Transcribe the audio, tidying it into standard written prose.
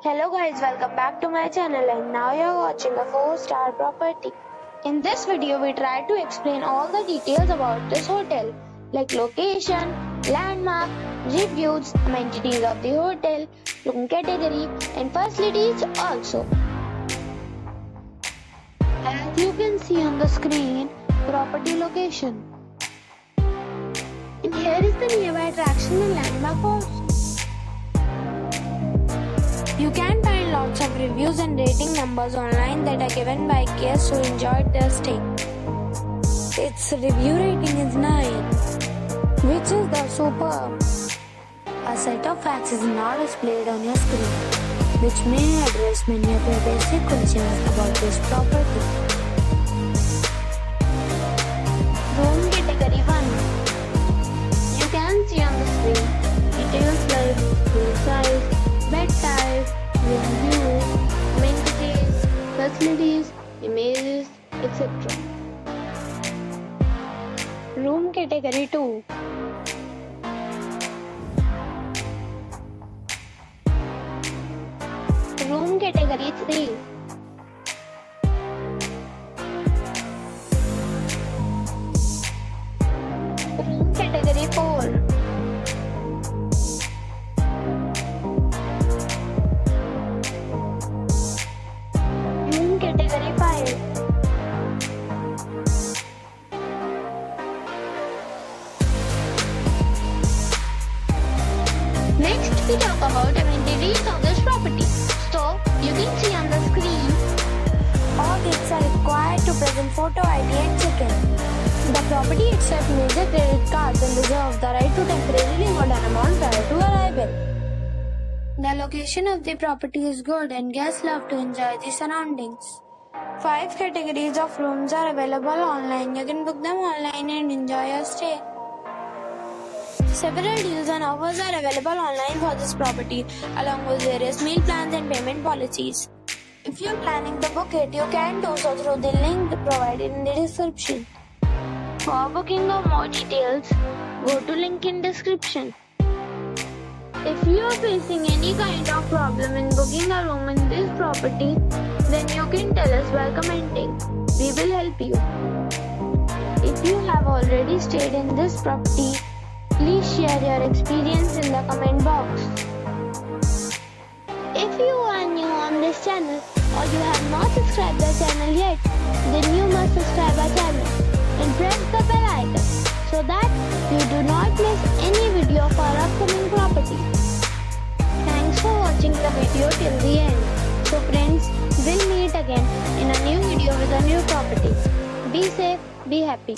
Hello guys, welcome back to my channel and now you are watching a 4-star property. In this video we try to explain all the details about this hotel like location, landmark, reviews, amenities of the hotel, room category and facilities also. As you can see on the screen, property location. And here is the nearby attraction and landmark also. You can find lots of reviews and rating numbers online that are given by guests who enjoyed their stay. Its review rating is 9, which is the superb. A set of facts is now displayed on your screen, which may address many of your basic questions about this property. Room category 1. You can see on the screen details like room size, bed type, room view, amenities, facilities, images, etc. Room category 2. Room category 3. Room category 4. Category 5. Next, we talk about amenities of this property. So, you can see on the screen, all guests are required to present photo ID and check-in. The property accepts major credit cards and reserves the right to temporarily hold an amount prior to arrival. The location of the property is good and guests love to enjoy the surroundings. 5 categories of rooms are available online. You can book them online and enjoy your stay. Several deals and offers are available online for this property, along with various meal plans and payment policies. If you are planning to book it, you can do so through the link provided in the description. For booking or more details, go to link in description. If you are facing any kind of problem in booking a room in this property, then you can tell us by commenting. We will help you. If you have already stayed in this property, please share your experience in the comment box. If you are new on this channel or you have not subscribed the channel yet, then you must subscribe our channel and press the bell icon so that you do not miss any video of our upcoming property. Thanks for watching the video till the end. So friends, we'll meet again in a new video with a new property. Be safe, be happy.